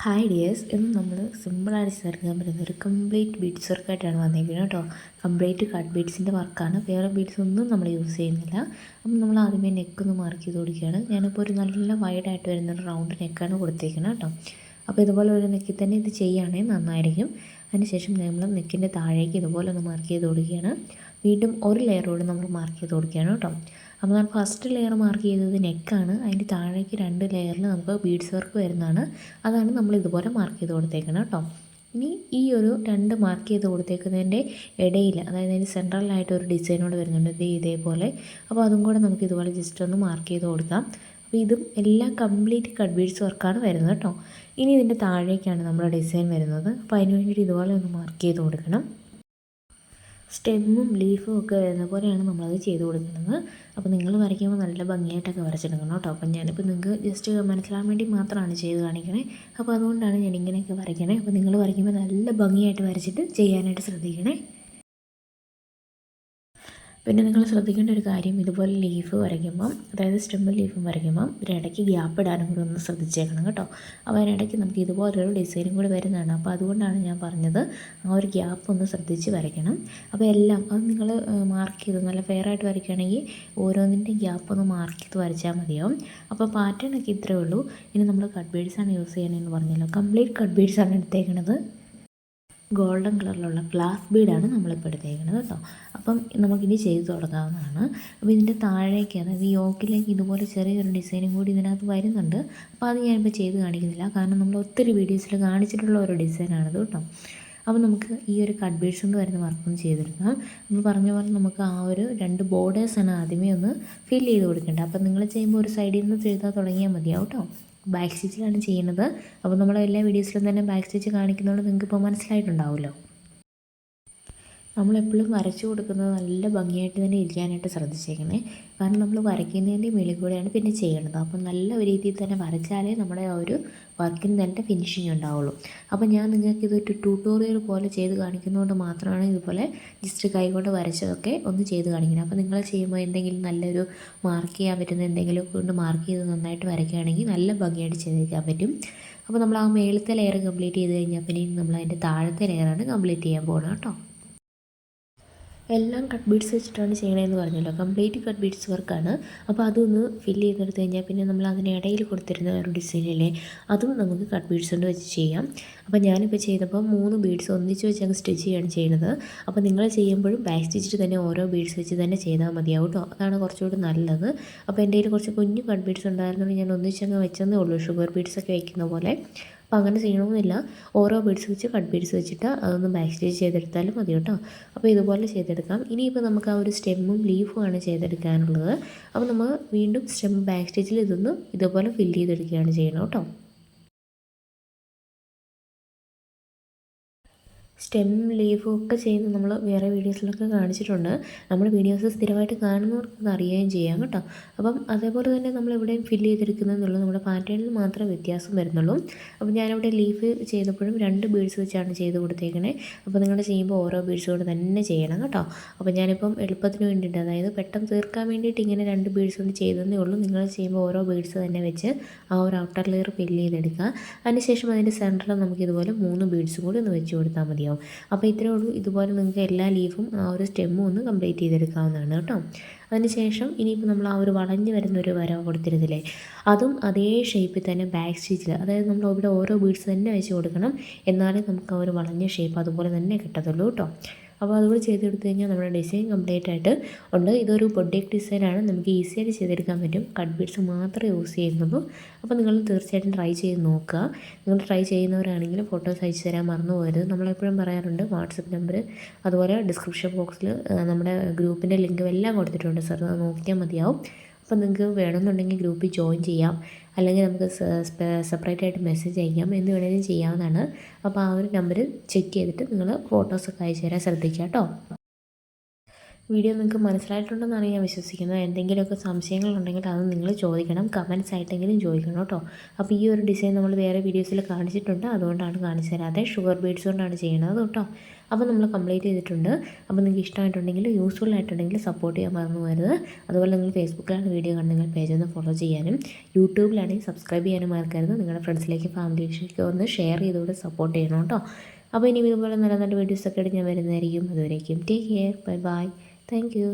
Hi dears, ഇന്ന് നമ്മൾ സിമ്പിളായിട്ട് ചേർക്കാൻ പറ്റുന്ന ഒരു കംപ്ലീറ്റ് ബീഡ്സ് വർക്കായിട്ടാണ് വന്നിരിക്കുന്നത് കേട്ടോ. കംപ്ലീറ്റ് കട്ട് ബീഡ്സിൻ്റെ വർക്കാണ്. വേറെ ബീഡ്സ് ഒന്നും നമ്മൾ യൂസ് ചെയ്യുന്നില്ല. അപ്പം നമ്മൾ ആദ്യമേ നെക്കൊന്ന് മാർക്ക് ചെയ്ത് കൊടുക്കുകയാണ്. ഞാനിപ്പോൾ ഒരു നല്ല വൈഡായിട്ട് വരുന്ന ഒരു റൗണ്ട് നെക്കാണ് കൊടുത്തേക്കുന്നത് കേട്ടോ. അപ്പോൾ ഇതുപോലെ ഒരു നെക്കിൽ തന്നെ ഇത് ചെയ്യുകയാണെങ്കിൽ നന്നായിരിക്കും. അതിനുശേഷം നമ്മൾ നെക്കിൻ്റെ താഴേക്ക് ഇതുപോലെ ഒന്ന് മാർക്ക് ചെയ്ത് കൊടുക്കുകയാണ്. വീണ്ടും ഒരു ലെയറോട് നമ്മൾ മാർക്ക് ചെയ്ത് കൊടുക്കുകയാണ് കേട്ടോ. അപ്പോൾ ഞാൻ ഫസ്റ്റ് ലെയർ മാർക്ക് ചെയ്തത് നെക്കാണ്. അതിൻ്റെ താഴേക്ക് 2 ലെയറിൽ നമുക്ക് ബീഡ്സ് വർക്ക് വരുന്നതാണ്. അതാണ് നമ്മൾ ഇതുപോലെ മാർക്ക് ചെയ്ത് കൊടുത്തേക്കുന്നത് കേട്ടോ. ഇനി ഈ ഒരു 2 മാർക്ക് ചെയ്ത് കൊടുത്തേക്കുന്നതിൻ്റെ ഇടയിൽ, അതായത് അതിന് സെൻട്രലായിട്ട് ഒരു ഡിസൈനോട് വരുന്നുണ്ട് ഇതേപോലെ. അപ്പോൾ അതും കൂടെ നമുക്ക് ഇതുപോലെ ജസ്റ്റ് ഒന്ന് മാർക്ക് ചെയ്ത് കൊടുക്കാം. അപ്പോൾ ഇതും എല്ലാം കംപ്ലീറ്റ് കട്ട് ബീഡ്സ് വർക്കാണ് വരുന്നത് കേട്ടോ. ഇനി ഇതിൻ്റെ താഴേക്കാണ് നമ്മുടെ ഡിസൈൻ വരുന്നത്. അപ്പോൾ അതിന് വേണ്ടിയിട്ട് ഇതുപോലെ ഒന്ന് മാർക്ക് ചെയ്ത് കൊടുക്കണം. സ്റ്റെമ്മും ലീഫും ഒക്കെ വരുന്ന പോലെയാണ് നമ്മളത് ചെയ്ത് കൊടുക്കുന്നത്. അപ്പോൾ നിങ്ങൾ വരയ്ക്കുമ്പോൾ നല്ല ഭംഗിയായിട്ടൊക്കെ വരച്ചെടുക്കണം കേട്ടോ. അപ്പം ഞാനിപ്പോൾ നിങ്ങൾക്ക് ജസ്റ്റ് മനസ്സിലാൻ വേണ്ടി മാത്രമാണ് ചെയ്ത് കാണിക്കണേ. അപ്പോൾ അതുകൊണ്ടാണ് ഞാൻ ഇങ്ങനെയൊക്കെ വരയ്ക്കണേ. അപ്പോൾ നിങ്ങൾ വരയ്ക്കുമ്പോൾ നല്ല ഭംഗിയായിട്ട് വരച്ചിട്ട് ചെയ്യാനായിട്ട് ശ്രദ്ധിക്കണേ. പിന്നെ നിങ്ങൾ ശ്രദ്ധിക്കേണ്ട ഒരു കാര്യം, ഇതുപോലെ ലീഫ് വരയ്ക്കുമ്പം, അതായത് സ്റ്റെമ്മും ലീഫും വരയ്ക്കുമ്പം ഇതിനിടയ്ക്ക് ഗ്യാപ്പ് ഇടാനും കൂടി ഒന്ന് ശ്രദ്ധിച്ചേക്കണം കേട്ടോ. അപ്പോൾ അതിനിടയ്ക്ക് നമുക്ക് ഇതുപോലൊരു ഡിസൈനും കൂടി വരുന്നതാണ്. അപ്പോൾ അതുകൊണ്ടാണ് ഞാൻ പറഞ്ഞത് ആ ഒരു ഗ്യാപ്പ് ഒന്ന് ശ്രദ്ധിച്ച് വരയ്ക്കണം. അപ്പോൾ എല്ലാം അത് നിങ്ങൾ മാർക്ക് ചെയ്ത് നല്ല ഫെയറായിട്ട് വരയ്ക്കുകയാണെങ്കിൽ ഓരോന്നിൻ്റെയും ഗ്യാപ്പ് ഒന്ന് മാർക്ക് ചെയ്ത് വരച്ചാൽ മതിയാവും. അപ്പോൾ പാറ്റേണൊക്കെ ഇത്രയേ ഉള്ളൂ. ഇനി നമ്മൾ കട്ട് ബീഡ്സാണ് യൂസ് ചെയ്യണമെന്ന് പറഞ്ഞല്ലോ. കംപ്ലീറ്റ് കട്ട് ബീഡ്സാണ് എടുത്തേക്കുന്നത്. ഗോൾഡൻ കളറിലുള്ള ഗ്ലാസ് ബീഡാണ് നമ്മളിപ്പോൾ എടുത്തേക്കുന്നത് കേട്ടോ. അപ്പം നമുക്കിനി ചെയ്ത് തുടങ്ങാവുന്നതാണ്. അപ്പോൾ ഇതിൻ്റെ താഴേക്ക്, അതായത് യോക്കിലേക്ക് ഇതുപോലെ ചെറിയൊരു ഡിസൈനും കൂടി ഇതിനകത്ത് വരുന്നുണ്ട്. അപ്പോൾ അത് ഞാനിപ്പോൾ ചെയ്ത് കാണിക്കുന്നില്ല, കാരണം നമ്മൾ ഒത്തിരി വീഡിയോസിൽ കാണിച്ചിട്ടുള്ള ഒരു ഡിസൈനാണിത് കേട്ടോ. അപ്പോൾ നമുക്ക് ഈ ഒരു കട്ട് ബീഡ്സ് കൊണ്ട് വരുന്ന വർക്കും ചെയ്തെടുക്കാം. നമ്മൾ പറഞ്ഞ പോലെ നമുക്ക് ആ ഒരു 2 ബോർഡേഴ്സാണ് ആദ്യമേ ഒന്ന് ഫിൽ ചെയ്ത് കൊടുക്കേണ്ടത്. അപ്പോൾ നിങ്ങൾ ചെയ്യുമ്പോൾ ഒരു സൈഡിൽ നിന്ന് ചെയ്താൽ തുടങ്ങിയാൽ മതിയാവും കേട്ടോ. ബാക്ക് സ്റ്റിച്ചിലാണ് ചെയ്യുന്നത്. അപ്പോൾ നമ്മൾ എല്ലാ വീഡിയോസിലും തന്നെ ബാക്ക് സ്റ്റിച്ച് കാണിക്കുന്നതുകൊണ്ട് നിങ്ങൾക്ക് ഇപ്പോൾ മനസ്സിലായിട്ടുണ്ടാവുമല്ലോ. നമ്മളെപ്പോഴും വരച്ചു കൊടുക്കുന്നത് നല്ല ഭംഗിയായിട്ട് തന്നെ ഇരിക്കാനായിട്ട് ശ്രദ്ധിച്ചേക്കണേ. കാരണം നമ്മൾ വരയ്ക്കുന്നതിൻ്റെ മേളിൽ കൂടെയാണ് പിന്നെ ചെയ്യേണ്ടത്. അപ്പം നല്ല ഒരു രീതിയിൽ തന്നെ വരച്ചാലേ നമ്മുടെ ആ ഒരു വർക്കിന് നല്ല ഫിനിഷിങ് ഉണ്ടാവുള്ളൂ. അപ്പോൾ ഞാൻ നിങ്ങൾക്ക് ഇതൊരു ട്യൂട്ടോറിയൽ പോലെ ചെയ്ത് കാണിക്കുന്നതുകൊണ്ട് മാത്രമാണ് ഇതുപോലെ ജസ്റ്റ് കൈകൊണ്ട് വരച്ചതൊക്കെ ഒന്ന് ചെയ്ത് കാണിക്കുന്നത്. അപ്പോൾ നിങ്ങൾ ചെയ്യുമ്പോൾ എന്തെങ്കിലും നല്ലൊരു മാർക്ക് ചെയ്യാൻ പറ്റുന്ന എന്തെങ്കിലും കൊണ്ട് മാർക്ക് ചെയ്ത് നന്നായിട്ട് വരയ്ക്കുകയാണെങ്കിൽ നല്ല ഭംഗിയായിട്ട് ചെയ്തെടുക്കാൻ പറ്റും. അപ്പോൾ നമ്മൾ ആ മേളത്തെ ലെയർ കംപ്ലീറ്റ് ചെയ്ത് കഴിഞ്ഞാൽ പിന്നെ നമ്മൾ അതിൻ്റെ താഴത്തെ ലെയറാണ് കംപ്ലീറ്റ് ചെയ്യാൻ പോകുന്നത് കേട്ടോ. എല്ലാം കട്ട് ബീഡ്സ് വെച്ചിട്ടാണ് ചെയ്യണമെന്ന് പറഞ്ഞല്ലോ. കംപ്ലീറ്റ് കട്ട് ബീഡ്സ് വർക്കാണ്. അപ്പോൾ അതൊന്ന് ഫില്ല് ചെയ്തെടുത്ത് കഴിഞ്ഞാൽ പിന്നെ നമ്മൾ അതിനിടയിൽ കൊടുത്തിരുന്ന ഒരു ഡിസൈനില്ലേ, അതും നമുക്ക് കട്ട് ബീഡ്സ് കൊണ്ട് വെച്ച് ചെയ്യാം. അപ്പോൾ ഞാനിപ്പോൾ ചെയ്തപ്പോൾ 3 ബീഡ്സ് ഒന്നിച്ച് വെച്ച് അങ്ങ് സ്റ്റിച്ച് ചെയ്യാണ് ചെയ്യുന്നത്. അപ്പോൾ നിങ്ങൾ ചെയ്യുമ്പോഴും ബാക്ക് സ്റ്റിച്ചിട്ട് തന്നെ ഓരോ ബീഡ്സ് വെച്ച് തന്നെ ചെയ്താൽ മതിയാവും കേട്ടോ. അതാണ് കുറച്ചുകൂടി നല്ലത്. അപ്പോൾ എൻ്റെ കയ്യിൽ കുറച്ച് കുഞ്ഞു കട്ട് ബീഡ്സ് ഉണ്ടായിരുന്നത് ഞാൻ ഒന്നിച്ചങ്ങ് വെച്ചെന്നേ ഉള്ളൂ, ഷുഗർ ബീഡ്സൊക്കെ വയ്ക്കുന്ന പോലെ. അപ്പോൾ അങ്ങനെ ചെയ്യണമെന്നില്ല. ഓരോ ബീഡ്സ് വെച്ച് കട്ട് ബീഡ്സ് വെച്ചിട്ട് അതൊന്ന് ബാക്ക് സ്റ്റിച്ച് ചെയ്തെടുത്താലും മതി കേട്ടോ. അപ്പോൾ ഇതുപോലെ ചെയ്തെടുക്കാം. ഇനിയിപ്പോൾ നമുക്ക് ആ ഒരു സ്റ്റെമ്മും ലീഫുമാണ് ചെയ്തെടുക്കാനുള്ളത്. അപ്പോൾ നമ്മൾ വീണ്ടും സ്റ്റെം ബാക്ക് സ്റ്റിച്ചിൽ ഇതൊന്ന് ഇതുപോലെ ഫില്ല് ചെയ്തെടുക്കുകയാണ് ചെയ്യണം കേട്ടോ. സ്റ്റെം ലീഫും ഒക്കെ ചെയ്ത് നമ്മൾ വേറെ വീഡിയോസിലൊക്കെ കാണിച്ചിട്ടുണ്ട്. നമ്മൾ വീഡിയോസ് സ്ഥിരമായിട്ട് കാണുന്നവർക്ക് അറിയുകയും ചെയ്യാം കേട്ടോ. അപ്പം അതേപോലെ തന്നെ നമ്മളിവിടെ ഫില്ല് ചെയ്തെടുക്കുന്നതെന്നുള്ളത് നമ്മുടെ പാറ്റേണിൽ മാത്രമേ വ്യത്യാസം വരുന്നുള്ളൂ. അപ്പോൾ ഞാനിവിടെ ലീഫ് ചെയ്തപ്പോഴും 2 ബീഡ്സ് വെച്ചാണ് ചെയ്ത് കൊടുത്തേക്കണേ. അപ്പോൾ നിങ്ങൾ ചെയ്യുമ്പോൾ ഓരോ ബീഡ്സ് കൊണ്ട് തന്നെ ചെയ്യണം കേട്ടോ. അപ്പോൾ ഞാനിപ്പം എളുപ്പത്തിന് വേണ്ടിയിട്ട്, അതായത് പെട്ടെന്ന് തീർക്കാൻ വേണ്ടിയിട്ട് ഇങ്ങനെ 2 ബീഡ്സ് കൊണ്ട് ചെയ്തതേ ഉള്ളൂ. നിങ്ങൾ ചെയ്യുമ്പോൾ ഓരോ ബീഡ്സ് തന്നെ വെച്ച് ആ ഒരു ഔട്ടർ ലെയർ ഫില്ല് ചെയ്തെടുക്കുക. അതിനുശേഷം അതിൻ്റെ സെൻറ്ററിൽ നമുക്ക് ഇതുപോലെ 3 ബീഡ്സും കൂടി ഒന്ന് വെച്ച് കൊടുത്താൽ മതിയാവും. അപ്പോൾ ഇത്രയേ ഉള്ളൂ. ഇതുപോലെ നിങ്ങൾക്ക് എല്ലാ ലീഫും ആ ഒരു സ്റ്റെമ്മും ഒന്ന് കംപ്ലീറ്റ് ചെയ്തെടുക്കാവുന്നതാണ് കേട്ടോ. അതിനുശേഷം ഇനിയിപ്പോൾ നമ്മൾ ആ ഒരു വളഞ്ഞ് വരുന്ന ഒരു വര കൊടുത്തിരുന്നില്ലേ, അതും അതേ ഷേപ്പിൽ തന്നെ ബാക്ക് സ്റ്റിച്ചിൽ, അതായത് നമ്മൾ ഇവിടെ ഓരോ ബീഡ്സ് തന്നെ വെച്ച് കൊടുക്കണം. എന്നാലേ നമുക്ക് ആ ഒരു വളഞ്ഞ ഷേപ്പ് അതുപോലെ തന്നെ കിട്ടത്തുള്ളൂ കേട്ടോ. അപ്പോൾ അതുകൂടി ചെയ്തെടുത്ത് കഴിഞ്ഞാൽ നമ്മുടെ ഡിസൈൻ കംപ്ലീറ്റ് ആയിട്ട് ഉണ്ട്. ഇതൊരു ബൊഡേക്ക് ഡിസൈനാണ്, നമുക്ക് ഈസിയായിട്ട് ചെയ്തെടുക്കാൻ പറ്റും. കട്ട് ബീഡ്സ് മാത്രമേ യൂസ് ചെയ്യുന്നുള്ളൂ. അപ്പോൾ നിങ്ങൾ തീർച്ചയായിട്ടും ട്രൈ ചെയ്ത് നോക്കുക. നിങ്ങൾ ട്രൈ ചെയ്യുന്നവരാണെങ്കിൽ ഫോട്ടോസ് അയച്ചു തരാൻ മറന്നു പോകരുത്. നമ്മളെപ്പോഴും പറയാറുണ്ട് വാട്സപ്പ് നമ്പർ, അതുപോലെ ഡിസ്ക്രിപ്ഷൻ ബോക്സിൽ നമ്മുടെ ഗ്രൂപ്പിൻ്റെ ലിങ്കും എല്ലാം കൊടുത്തിട്ടുണ്ട് സർ, അത് നോക്കിയാൽ മതിയാവും. അപ്പോൾ നിങ്ങൾക്ക് വേണമെന്നുണ്ടെങ്കിൽ ഗ്രൂപ്പിൽ ജോയിൻ ചെയ്യാം, അല്ലെങ്കിൽ നമുക്ക് സെപ്പറേറ്റ് ആയിട്ട് മെസ്സേജ് അയക്കാം, എന്ത് വേണമെങ്കിലും ചെയ്യാവുന്നതാണ്. അപ്പോൾ ആ ഒരു നമ്പർ ചെക്ക് ചെയ്തിട്ട് നിങ്ങൾ ഫോട്ടോസൊക്കെ അയച്ചു തരാൻ ശ്രദ്ധിക്കുക കേട്ടോ. വീഡിയോ നിങ്ങൾക്ക് മനസ്സിലായിട്ടുണ്ടെന്നാണ് ഞാൻ വിശ്വസിക്കുന്നത്. എന്തെങ്കിലുമൊക്കെ സംശയങ്ങളുണ്ടെങ്കിൽ അത് നിങ്ങൾ ചോദിക്കണം, കമൻറ്റ്സ് ആയിട്ടെങ്കിലും ചോദിക്കണം കേട്ടോ. അപ്പോൾ ഈ ഒരു ഡിസൈൻ നമ്മൾ വേറെ വീഡിയോസിൽ കാണിച്ചിട്ടുണ്ട്, അതുകൊണ്ടാണ് കാണിച്ചു തരാതെ. ഷുഗർ ബീഡ്സ് കൊണ്ടാണ് ചെയ്യുന്നത് കേട്ടോ. അപ്പോൾ നമ്മൾ കംപ്ലീറ്റ് ചെയ്തിട്ടുണ്ട്. അപ്പോൾ നിങ്ങൾക്ക് ഇഷ്ടമായിട്ടുണ്ടെങ്കിൽ യൂസ്ഫുൾ ആയിട്ടുണ്ടെങ്കിൽ സപ്പോർട്ട് ചെയ്യാൻ മറന്നു പോകരുത്. അതുപോലെ നിങ്ങൾ ഫേസ്ബുക്കിലാണ് വീഡിയോ കാണുന്നെങ്കിൽ പേജ് ഒന്ന് ഫോളോ ചെയ്യാനും യൂട്യൂബിലാണെങ്കിൽ സബ്സ്ക്രൈബ് ചെയ്യാനും മറക്കരുത്. നിങ്ങളുടെ ഫ്രണ്ട്സിലേക്ക് ഫാമിലിയിലേക്ക് ഒന്ന് ഷെയർ ചെയ്തുകൊണ്ട് സപ്പോർട്ട് ചെയ്യണം കേട്ടോ. അപ്പോൾ ഇനി ഇതുപോലെ നല്ല നല്ല വീഡിയോസൊക്കെ ആയിട്ട് ഞാൻ വരുന്നതായിരിക്കും. അതുവരേക്കും take care, bye bye, thank you.